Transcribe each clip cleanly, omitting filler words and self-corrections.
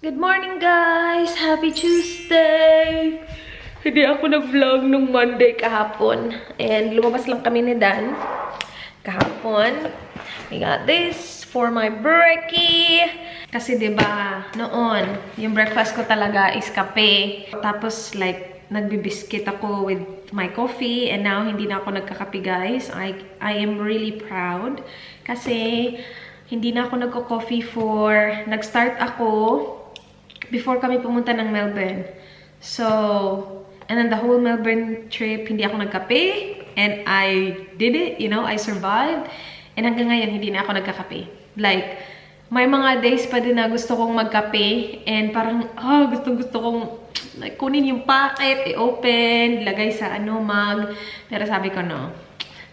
Good morning, guys! Happy Tuesday! Hindi ako nag-vlog nung Monday kahapon. And lumabas lang kami ni Dan kahapon. I got this for my brekkie. Kasi diba, noon, yung breakfast ko talaga is kape. Tapos like, nagbibiskit ako with my coffee. And now, hindi na ako nagkakape, guys. I am really proud. Kasi, hindi na ako nagko-coffee nag-start ako before kami pumunta ng Melbourne. So, and then the whole Melbourne trip, hindi ako nagkape. And I did it, you know, I survived. And hanggang ngayon, hindi na ako nagkakape. Like, may mga days pa din na gusto kong magkape. And parang, gusto kong like, kunin yung packet, i-open, lagay sa mug. Pero sabi ko, no.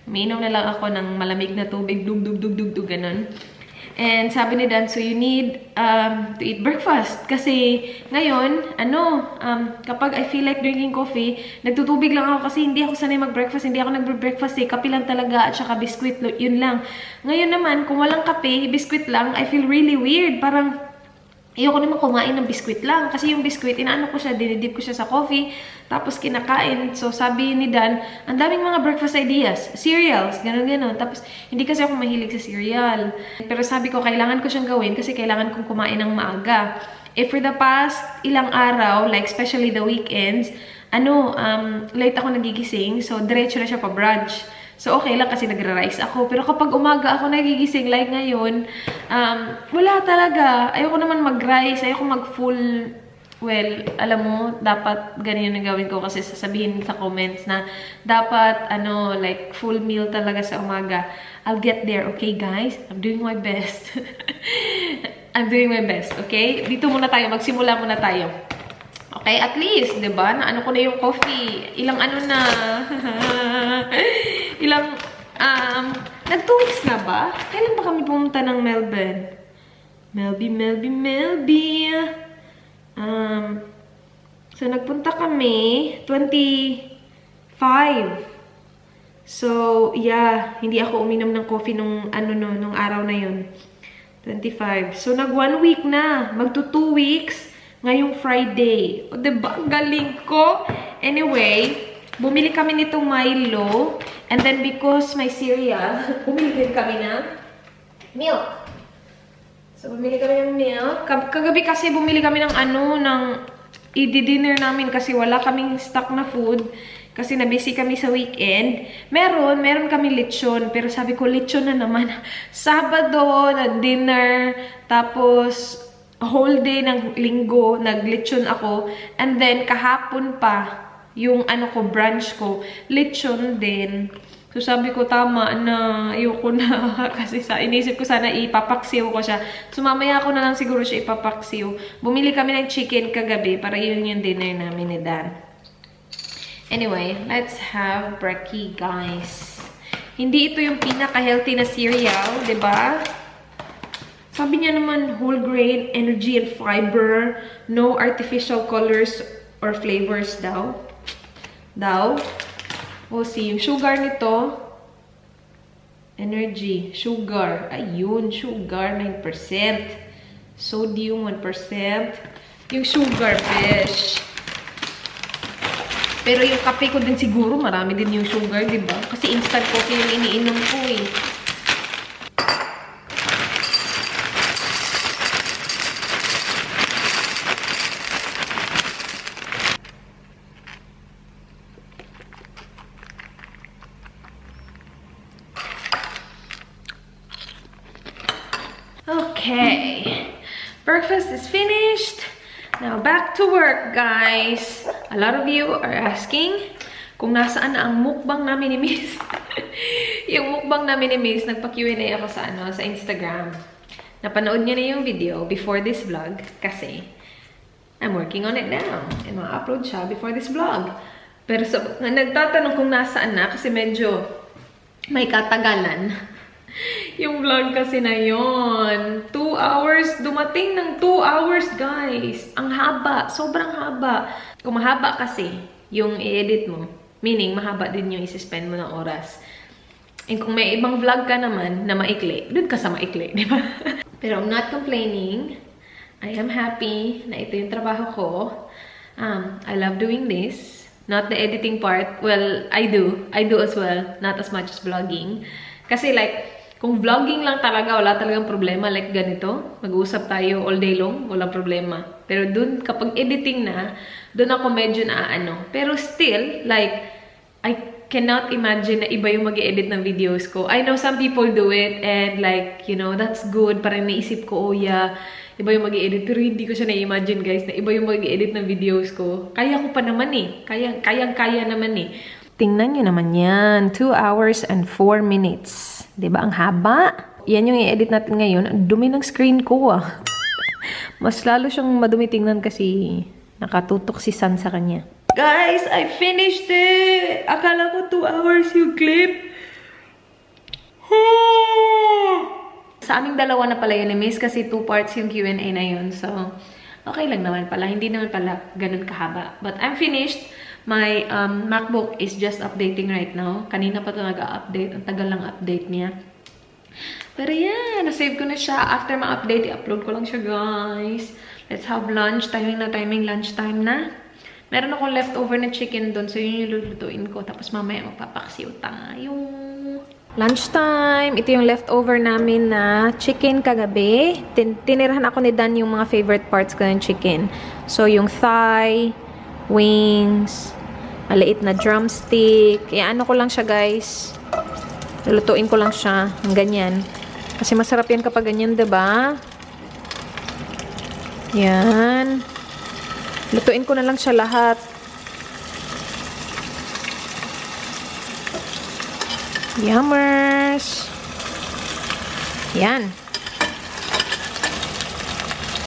Umiinom na lang ako ng malamig na tubig, dug, ganun. And sabi ni Dan, so you need to eat breakfast. Kasi ngayon, kapag I feel like drinking coffee, nagtutubig lang ako kasi hindi ako sanay mag-breakfast. Hindi ako nag-breakfast eh. Kape lang talaga at saka biskwit. Yun lang. Ngayon naman, kung walang kape, biskwit lang, I feel really weird. Parang, ayoko naman kumain ng biskwit lang. Kasi yung biskwit, inaano ko siya, dinidip ko siya sa coffee, tapos kinakain. So, sabi ni Dan, ang daming mga breakfast ideas. Cereals, ganun. Tapos, hindi kasi ako mahilig sa cereal. Pero sabi ko, kailangan ko siyang gawin kasi kailangan kong kumain ng maaga. Eh, for the past ilang araw, like especially the weekends, late ako nagigising. So, diretso na siya pa brunch. So, okay lang kasi nagra-rice ako. Pero kapag umaga ako nagigising, like ngayon, wala talaga. Ayoko naman mag-rice. Ayoko mag-full, well, alam mo, dapat ganyan ang gawin ko kasi sasabihin sa comments na dapat, like, full meal talaga sa umaga. I'll get there, okay, guys? I'm doing my best. I'm doing my best, okay? Dito muna tayo. Magsimula muna tayo. Okay, at least, diba? Naano ko na yung coffee. Ilang nag 2 weeks na ba? Kailan ba kami pumunta ng Melbourne? Melby. So, nagpunta kami 25. So, yeah, hindi ako uminom ng coffee nung araw na yun. 25. So, nag 1 week na. Magto 2 weeks ngayong Friday. O, diba? Ang galing ko. Anyway, bumili kami nitong Milo. And then, because my cereal, bumili din kami ng milk. So, bumili kami ng milk. Kagabi kasi bumili kami ng i-dinner namin kasi wala kaming stock na food. Kasi nabisi kami sa weekend. Meron kami lechon. Pero sabi ko, lechon na naman. Sabado, nag-dinner. Tapos, whole day ng linggo, nag-lechon ako. And then, kahapon pa, yung brunch ko, lechon din. So, sabi ko, tama na, ayoko na. Kasi inisip ko sana ipapaksiw ko siya. So, mamaya ko na lang siguro siya ipapaksiw. Bumili kami ng chicken kagabi para yun yung dinner namin ni Dan. Anyway, let's have brekkie, guys. Hindi ito yung pinaka-healthy na cereal, diba? Sabi niya naman, whole grain, energy and fiber, no artificial colors or flavors daw. We'll see. Yung sugar nito, energy, sugar. Ayun, sugar, 9%. Sodium, 1%. Yung sugar, fish. Pero yung kape ko din siguro, marami din yung sugar, diba? Kasi instant coffee yung iniinom ko eh. Okay, breakfast is finished. Now, back to work, guys. A lot of you are asking kung nasaan na ang mukbang namin ni Miss. Yung mukbang namin ni Miss, nagpa-Q&A ako sa Instagram. Napanood niya na yung video before this vlog kasi I'm working on it now. And ma-upload siya before this vlog. Pero nagtatanong kung nasaan na kasi medyo may katagalan. Yung vlog kasi na yon 2 hours. Dumating ng 2 hours, guys. Ang haba. Sobrang haba. Kung mahaba kasi yung i-edit mo, meaning mahaba din yung isi-spend mo ng oras. And kung may ibang vlog ka naman na maikli, doon ka sa maikli, di ba? Pero I'm not complaining. I am happy na ito yung trabaho ko. I love doing this. Not the editing part. Well, I do. I do as well. Not as much as vlogging. Kasi like, kung vlogging lang talaga, wala talagang problema. Like ganito, mag-uusap tayo all day long, walang problema. Pero dun, kapag editing na, dun ako medyo naaano. Pero still, like, I cannot imagine na iba yung mag-edit ng videos ko. I know some people do it and like, you know, that's good. Parang naisip ko, oh yeah, iba yung mag-i-edit. Pero hindi ko siya na-imagine, guys, na iba yung mag-i-edit ng videos ko. Kaya ko pa naman eh. Kaya naman eh. Tingnan nyo naman yan. 2 hours and 4 minutes. Diba? Ang haba. Yan yung i-edit natin ngayon. Ang dumi ng screen ko ah. Mas lalo siyang madumi tingnan kasi nakatutok si San sa kanya. Guys, I finished it! Akala ko 2 hours yung clip. Sa aming dalawa na pala yun, miss, kasi 2 parts yung Q&A na yun. So, okay lang naman pala. Hindi naman pala ganun kahaba. But I'm finished. My MacBook is just updating right now. Kanina pa ito nag-update. Ang tagal lang update niya. Pero yeah, nasave ko na siya. After ma-update, i-upload ko lang siya, guys. Let's have lunch. Timing lunchtime na. Meron akong leftover na chicken doon. So, yun yung lulutuin ko. Tapos mamaya magpapaksiw tayo. Lunchtime. Ito yung leftover namin na chicken kagabi. Tinirahan ako ni Dan yung mga favorite parts ko ng chicken. So, yung thigh, wings, maliit na drumstick. Ano ko lang siya, guys. Lulutuin ko lang siya. Ang ganyan. Kasi masarap yan kapag ganyan, diba? Yan. Lutuin ko na lang siya lahat. Yummers! Yan.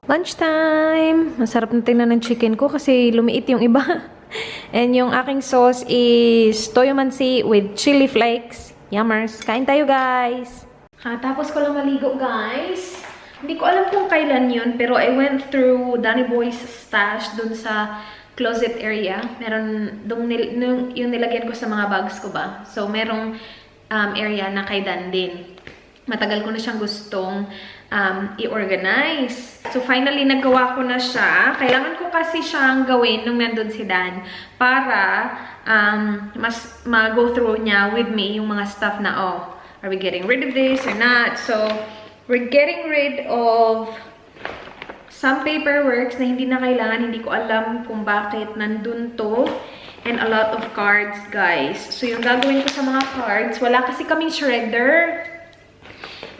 Lunchtime! Masarap na tingnan ng chicken ko kasi lumiit yung iba. And yung aking sauce is toyo mansi with chili flakes. Yummers! Kain tayo, guys! Tapos ko lang maligo, guys. Hindi ko alam kung kailan yun, pero I went through Danny Boy's stash dun sa closet area. Meron, yung nilagyan ko sa mga bags ko ba. So, merong area na kay Dan din. Matagal ko na siyang gustong i-organize. So, finally, nagawa ko na siya. Kailangan ko kasi siyang gawin nung nandun si Dan para mas ma-go through niya with me yung mga stuff na, oh, are we getting rid of this or not? So, we're getting rid of some paperworks na hindi na kailangan. Hindi ko alam kung bakit nandun to. And a lot of cards, guys. So, yung gagawin ko sa mga cards, wala kasi kaming shredder.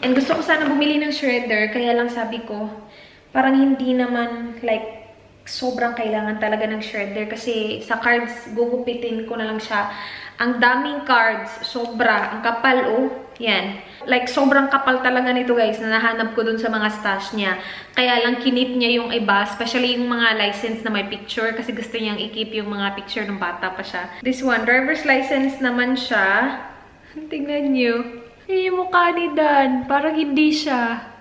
And gusto ko sana bumili ng shredder. Kaya lang sabi ko, parang hindi naman, like, sobrang kailangan talaga ng shredder. Kasi sa cards, gugupitin ko na lang siya. Ang daming cards. Sobra. Ang kapal, oh. Yan. Like, sobrang kapal talaga nito, guys, na nahanap ko dun sa mga stash niya. Kaya lang, kinip niya yung iba, especially yung mga license na may picture, kasi gusto niyang i-keep yung mga picture ng bata pa siya. This one, driver's license naman siya. Tingnan niyo. Yung mukha ni Dan. Parang hindi siya.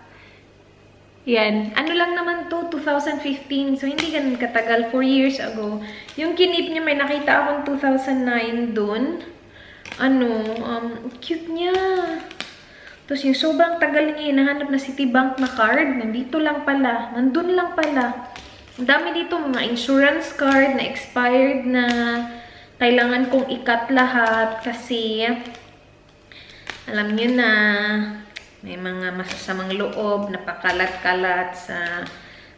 Yan. Ano lang naman to, 2015. So, hindi ganun katagal. 4 years ago. Yung kinip niya, may nakita akong 2009 dun. Cute niya. Tapos yung sobrang tagal niya, hinahanap na Citibank na card. Nandito lang pala. Nandun lang pala. Ang dami dito, mga insurance card na expired na kailangan kong ikat lahat kasi alam niyo na may mga masasamang loob, napakalat-kalat sa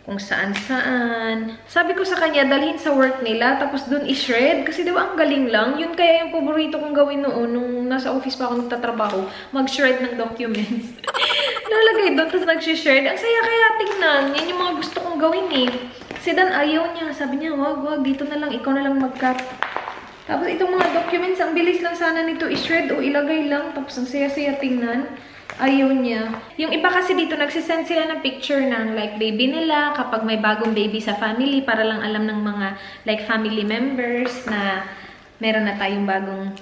kung saan-saan. Sabi ko sa kanya, dalhin sa work nila, tapos dun i-shred. Kasi diba ang galing lang? Yun kaya yung paborito kong gawin noon, nung nasa office pa ako nagtatrabaho, mag-shred ng documents. Nalagay doon, tapos nag-shred. Ang saya kaya tingnan. Yan yung mga gusto kong gawin eh. Si Dan ayaw niya. Sabi niya, wag, dito na lang, ikaw na lang mag-cut. Tapos itong mga documents, ang bilis lang sana nito i-shred o ilagay lang. Tapos ang saya-saya tingnan. Ayaw niya. Yung iba kasi dito, nagsisend sila ng picture ng like baby nila kapag may bagong baby sa family para lang alam ng mga like family members na meron na tayong bagong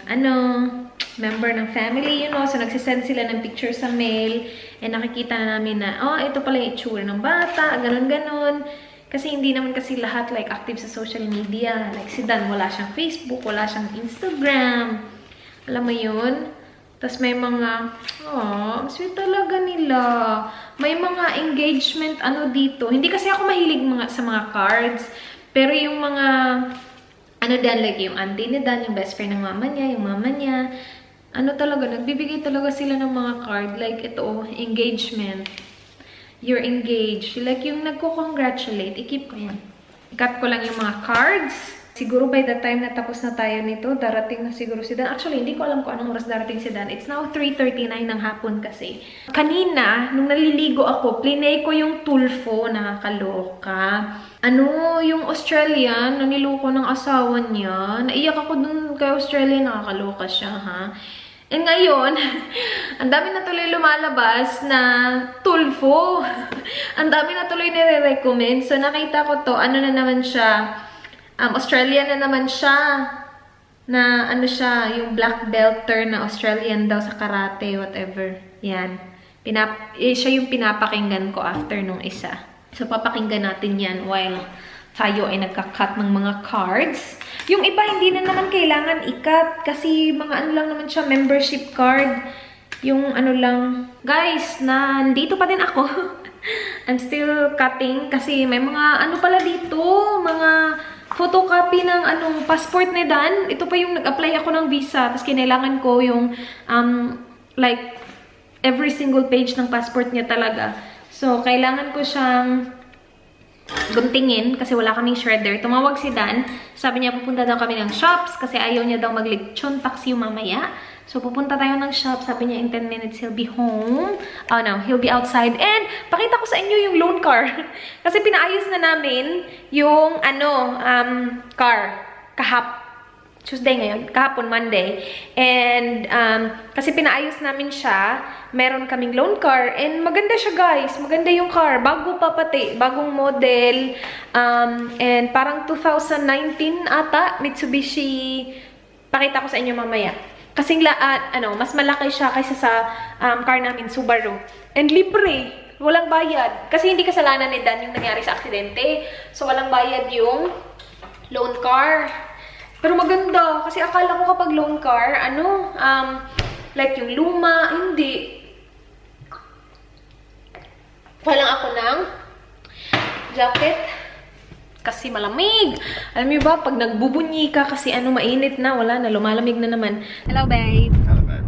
member ng family, you know. So, nagsisend sila ng picture sa mail and nakikita na namin na, oh, ito pala yung itsura ng bata, ganun-ganun. Kasi hindi naman kasi lahat like active sa social media. Like si Dan, wala siyang Facebook, wala siyang Instagram. Alam mo yun? Tapos may mga, sweet talaga nila. nila. May mga engagement ano dito. Hindi kasi ako mahilig sa mga cards. Pero yung mga, ano dan, like yung auntie ni Dan, yung best friend ng mama niya, yung mama niya, ano talaga, nagbibigay talaga sila ng mga card. Like ito, engagement. You're engaged. Like yung nagko-congratulate. I-keep ko yan. I-cut ko lang yung mga cards. Siguro by the time na tapos na tayo nito, darating na siguro si Dan. Actually, hindi ko alam kung anong oras darating si Dan. It's now 3:39 ng hapon kasi. Kanina, nung naliligo ako, plinay ko yung tulfo, nakakaloka. Ano, yung Australian, naniloko ng asawa niya. Naiyak ako dun kay Australia, nakakaloka siya, ha? And ngayon, ang dami na tuloy lumalabas na tulfo. Ang dami na tuloy nire-recommend. So, nakita ko to, ano na naman siya, Australian na naman siya, na ano siya, yung black belter na Australian daw sa karate, whatever. Yan. Siya yung pinapakinggan ko after nung isa. So, papakinggan natin yan while tayo ay nagka-cut ng mga cards. Yung iba, hindi na naman kailangan i-cut kasi mga ano lang naman siya, membership card. Yung ano lang. Guys, nandito pa din ako. I'm still cutting kasi may mga ano pala dito, mga photocopy ng anong passport ni Dan. Ito pa yung nag-apply ako ng visa. Tapos kinailangan ko yung like every single page ng passport niya talaga. So, kailangan ko siyang guntingin kasi wala kaming shredder. Tumawag si Dan. Sabi niya pupunta daw kami ng shops kasi ayaw niya daw mag-lechon taxi mamaya. So, pupunta tayo ng shop. Sabi niya, in 10 minutes, he'll be home. Oh, no. He'll be outside. And, pakita ko sa inyo yung loan car. Kasi pinaayos na namin yung, car. Tuesday ngayon. Kahapon, Monday. And, kasi pinaayos namin siya. Meron kaming loan car. And, maganda siya, guys. Maganda yung car. Bago pa pati. Bagong model. And, parang 2019 ata. Mitsubishi. Pakita ko sa inyo mamaya. Kasing mas malaki siya kaysa sa car namin, Subaru. And libre. Walang bayad. Kasi hindi kasalanan ni Dan yung nangyari sa aksidente. So, walang bayad yung loan car. Pero maganda. Kasi akala ko kapag loan car, like yung luma, hindi. Walang ako ng jacket. Kasi malamig. Alam niyo ba, pag nagbubunyi ka kasi mainit na, wala na, lumalamig na naman. Hello, babe. Hello, babe.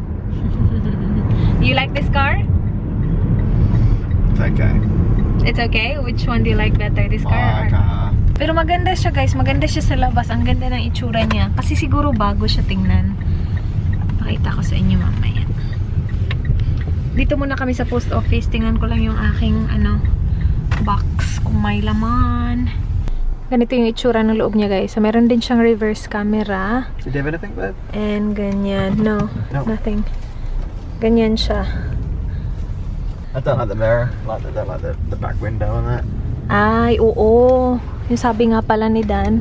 Do you like this car? It's okay. It's okay? Which one do you like better, this car? Pero maganda siya, guys. Maganda siya sa labas. Ang ganda ng itsura niya. Kasi siguro bago siya tingnan. Pakita ko sa inyo mamaya. Dito muna kami sa post office. Tingnan ko lang yung aking, box kung may laman. Ganito yung itsura ng loob niya, guys. So, meron din siyang reverse camera. Do you have anything, babe? And ganyan. No, nothing. Ganyan siya. I don't like the mirror. I don't like the back window on that. Ay, oo. Yung sabi nga pala ni Dan,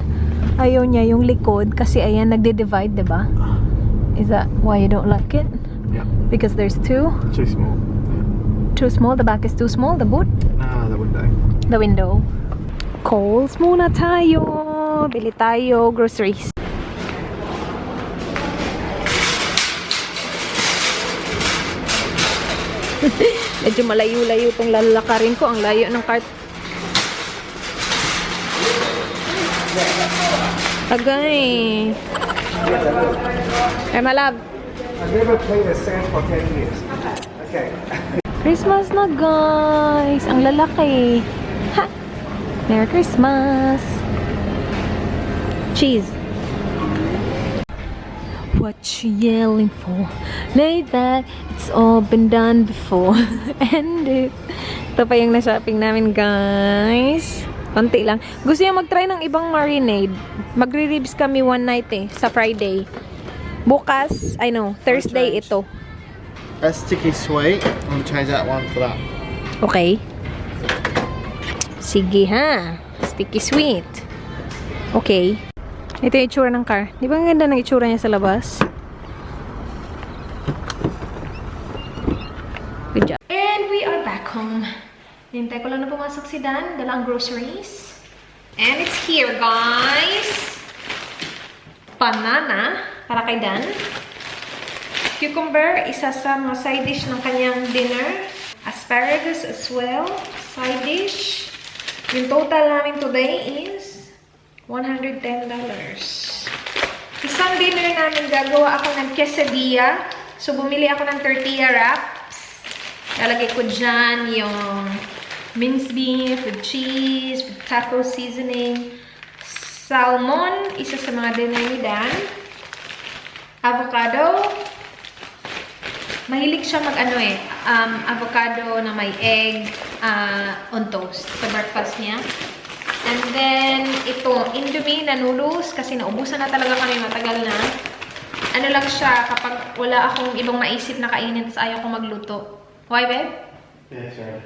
ayaw niya yung likod kasi ayan, nagde-divide, diba? Is that why you don't like it? Yeah. Because there's two? Too small. Too small? The back is too small? The boot? No, the window. The window. Coles muna tayo. Bili tayo. Groceries. Medyo malayo-layo itong lalakarin ko. Ang layo ng cart. Agay. Hey, my love. I've never played a sand for 10 years. Okay. Christmas na, guys. Ang lalaki. Ha! Merry Christmas. Cheese. What you yelling for? Lay that. It's all been done before. And ito pa yung na-shopping namin, guys. Konti lang. Gusto niya mag-try ng ibang marinade. Magre-ribs kami one night sa Friday. Bukas, Thursday ito. That's sticky sweet. I'm gonna change that one for that. Okay. Sige ha. Sticky sweet. Okay. Ito yung itsura ng car. Di ba ang ganda ng itsura niya sa labas? Good job. And we are back home. Hintay ko lang na pumasok si Dan. Dala ang groceries. And it's here, guys. Banana. Para kay Dan. Cucumber. Isa sa mga side dish ng kanyang dinner. asparagus as well, side dish. Yung total namin today is $110. Isang dinner namin, gagawa ako ng quesadilla. So, bumili ako ng tortilla wraps. Lalagay ko dyan yung minced beef with cheese, with taco seasoning. Salmon, isa sa mga dinner ni Dan. Avocado. Mahilig siya avocado na may egg on toast sa breakfast niya. And then, ito, Indomie na noodles kasi naubusan na talaga kami matagal na. Ano lang siya kapag wala akong ibang maisip na kainin tapos ayaw ko magluto. Why, babe? Yeah, sorry.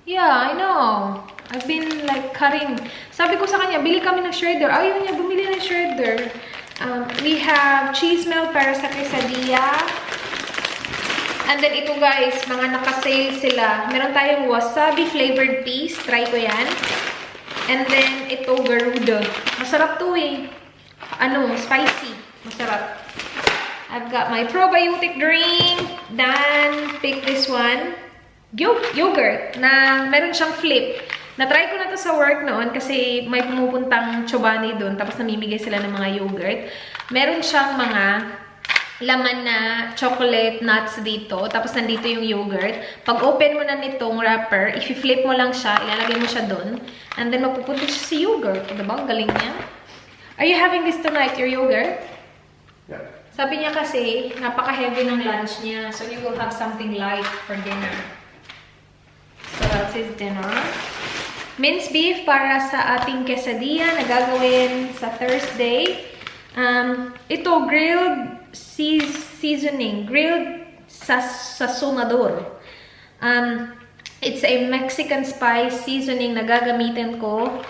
Yeah, I know. I've been like cutting. Sabi ko sa kanya, bili kami ng shredder. Ayaw niya, bumili ng shredder. We have cheese melt para sa quesadilla. And then ito guys, mga naka-sale sila. Meron tayong wasabi flavored peas. Try ko yan. And then ito, Garuda. Masarap to eh. Spicy. Masarap. I've got my probiotic drink. Dan, pick this one. Yogurt na meron siyang flip. Na-try ko na to sa work noon kasi may pumupuntang Chobani doon. Tapos namimigay sila ng mga yogurt. Meron siyang mga laman na chocolate nuts dito. Tapos nandito yung yogurt. Pag open mo na nitong wrapper, i-flip mo lang siya, ilalagay mo siya doon. And then mapupunta siya sa yogurt. Diba? Galing niya. Are you having this tonight, your yogurt? Yeah. Sabi niya kasi, napaka-heavy ng lunch niya. So you will have something light for dinner. So that's his dinner. Minced beef para sa ating quesadilla na gagawin sa Thursday. Ito, grilled seasoning. Grilled sazonador. It's a Mexican spice seasoning na gagamitin ko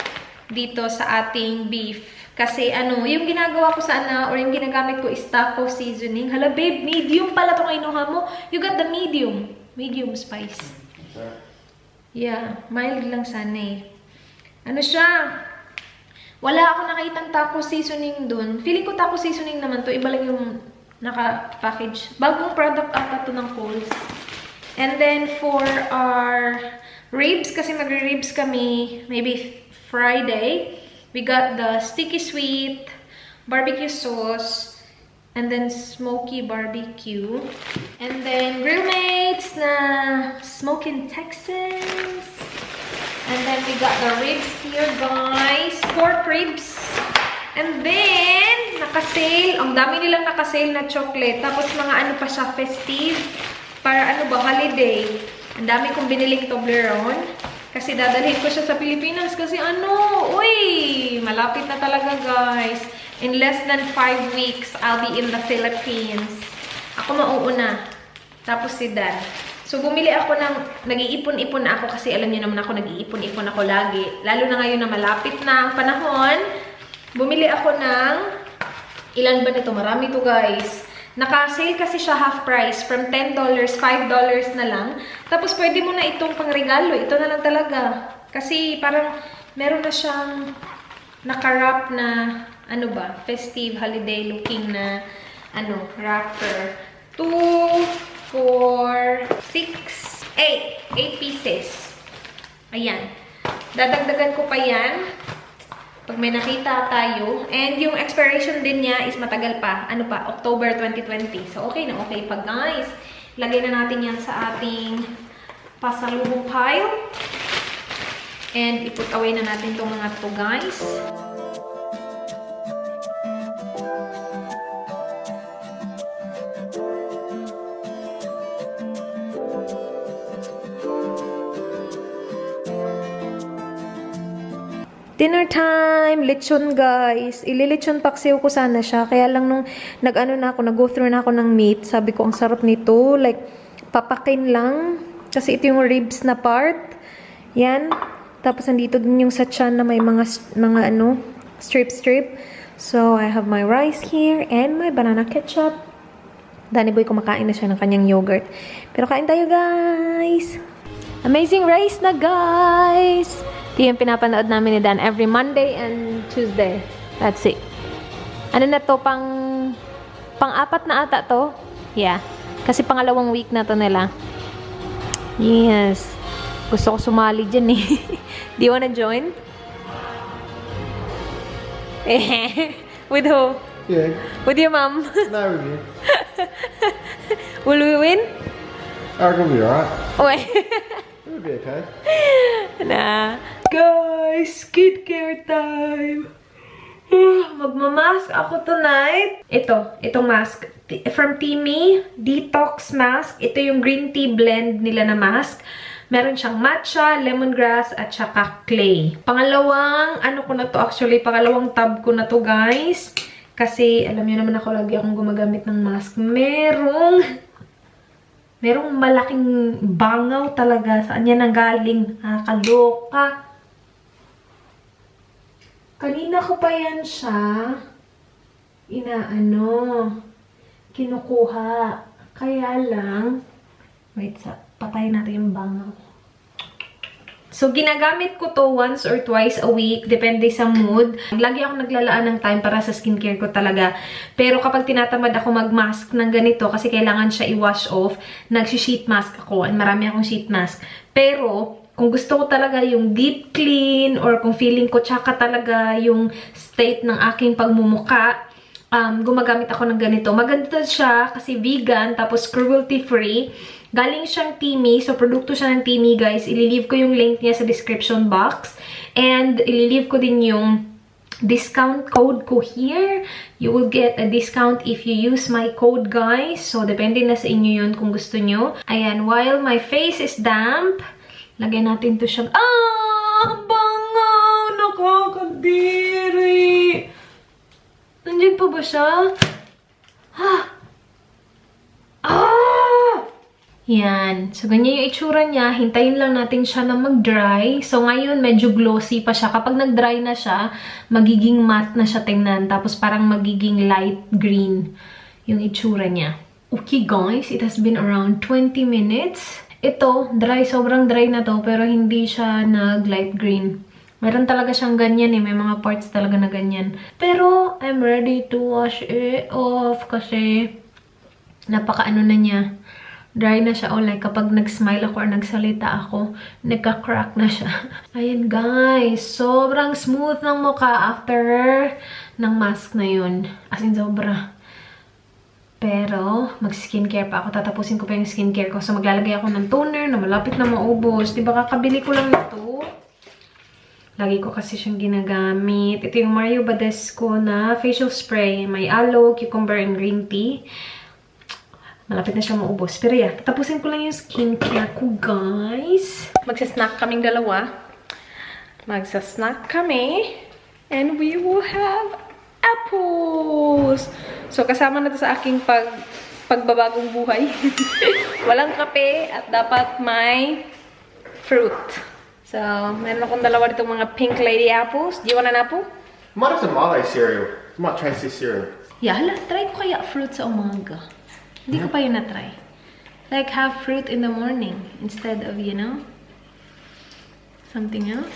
dito sa ating beef. Kasi yung ginagawa ko sana or yung ginagamit ko is taco seasoning. Hala babe, medium pala itong kinuha mo. You got the medium. Medium spice. Sorry. Yeah, mild lang sana eh. Siya? Wala akong nakitang taco seasoning dun. Feeling ko taco seasoning naman to. Iba lang yung naka-package. Bagong product ata to ng Kohl's. And then for our ribs, kasi magre-ribs kami maybe Friday, we got the sticky sweet barbecue sauce and then smoky barbecue. And then grill mates na smoking Texas. And then we got the ribs here, guys. Pork ribs. And then, naka-sale. Ang dami nilang naka-sale na chocolate. Tapos mga pa siya, festive. Para holiday. Ang dami kong biniling Toblerone. Kasi dadalhin ko siya sa Pilipinas. Kasi uy, malapit na talaga, guys. In less than 5 weeks, I'll be in the Philippines. Ako mauuna. Tapos si Dan. So, bumili ako nag-iipon-ipon na ako kasi alam niyo naman ako, nag-iipon-ipon ako lagi. Lalo na ngayon na malapit na ang panahon. Bumili ako ng, ilan ba nito? Marami to guys. Naka-sale kasi siya half price. From $10, $5 na lang. Tapos, pwede mo na itong pangregalo. Ito na lang talaga. Kasi, parang, meron na siyang naka-wrap na, festive, holiday looking na, wrapper. 2, 4, 6, 8. 8 pieces. Ayan. Dadagdagan ko pa yan. Pag may nakita tayo. And yung expiration din niya is matagal pa. October 2020. So, okay na okay pa, guys. Lagay na natin yan sa ating pasalubong pile. And i-put away na natin itong mga to, guys. Dinner time! Lechon, guys. Ililechon paksiw ko sana siya. Kaya lang nung nag-go through na ako ng meat, sabi ko, ang sarap nito. Like, papakin lang. Kasi ito yung ribs na part. Yan. Tapos, andito din yung sa tiyan na may mga strip. So, I have my rice here and my banana ketchup. Danny Boy, kumakain na siya ng kanyang yogurt. Pero kain tayo, guys! Amazing rice na, guys! Ito yung pinapanood namin ni Dan every Monday and Tuesday. That's it. Ano na to? Pang-apat na ata to? Yeah. Kasi pangalawang week na to nila. Yes. Gusto ko sumali dyan eh. Do you wanna join? With who? Yeah. With your mom? No review. Will we win? I reckon we'll be alright. Wait. It'll be okay. Na. Guys, skincare time. Magmamask ako tonight. Itong mask. From Timi, Detox mask. Ito yung green tea blend nila na mask. Meron siyang matcha, lemongrass, at saka clay. Pangalawang, pangalawang tub ko na to, guys. Kasi, alam niyo naman ako, lagi akong gumagamit ng mask. Merong malaking bangaw talaga. Saan yan nanggaling? Kaloka. Kanina ko pa yan siya kinukuha. Kaya lang, patayin natin yung bangaw. So, ginagamit ko to once or twice a week, depende sa mood. Lagi ako naglalaan ng time para sa skincare ko talaga. Pero kapag tinatamad ako mag-mask ng ganito, kasi kailangan siya i-wash off, nag-sheet mask ako. Marami akong sheet mask. Pero, kung gusto ko talaga yung deep clean, or kung feeling ko tsaka talaga yung state ng aking pagmumuka, gumagamit ako ng ganito. Maganda siya kasi vegan, tapos cruelty-free. Galing siyang Timi. So, produkto siya ng Timi, guys. Ililive ko yung link niya sa description box. And, ililive ko din yung discount code ko here. You will get a discount if you use my code, guys. So, depende na sa inyo yun kung gusto nyo. Ayan, while my face is damp, lagyan natin to siyang... Bangaw! Nakakadiri! Nandiyan pa ba siya? Yan. So, ganyan yung itsura niya. Hintayin lang natin siya na mag-dry. So, ngayon, medyo glossy pa siya. Kapag nag-dry na siya, magiging matte na siya tingnan. Tapos, parang magiging light green yung itsura niya. Okay, guys. It has been around 20 minutes. Ito, dry. Sobrang dry na to. Pero, hindi siya nag-light green. Meron talaga siyang ganyan eh. May mga parts talaga na ganyan. Pero, I'm ready to wash it off. Kasi, napaka-ano na niya. Dry na siya. O, like, kapag nag-smile ako or nagsalita ako, nagka-crack na siya. Ayan, guys. Sobrang smooth ng mukha after ng mask na yun. As in, sobra. Pero, mag-skincare pa ako. Tatapusin ko pa yung skincare ko. So, maglalagay ako ng toner na malapit na maubos. Diba, kakabili ko lang ito. Lagi ko kasi siyang ginagamit. Ito yung Mario Badescu na facial spray. May aloe, cucumber, and green tea. Malapit na siya maubos. Pero yeah, tapusin ko lang yung skincare ko, guys. Magsasnack kaming dalawa. Magsasnack kami. And we will have apples. So, kasama na to sa aking pagbabagong buhay. Walang kape at dapat may fruit. So, meron akong dalawa ditong mga pink lady apples. Do you want an apple? Might have some Milo cereal. Might taste this cereal. Yeah, hala, try ko kaya fruit sa umaga. Hindi ko pa yun na-try. Like, have fruit in the morning instead of, you know, something else.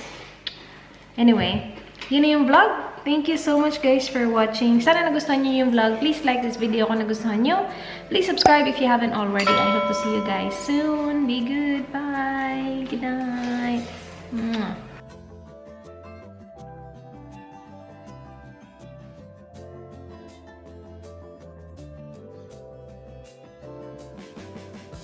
Anyway, yun na yung vlog. Thank you so much, guys, for watching. Sana nagustuhan nyo yung vlog. Please like this video kung nagustuhan nyo. Please subscribe if you haven't already. I hope to see you guys soon. Be good. Bye. Good night. Mwah.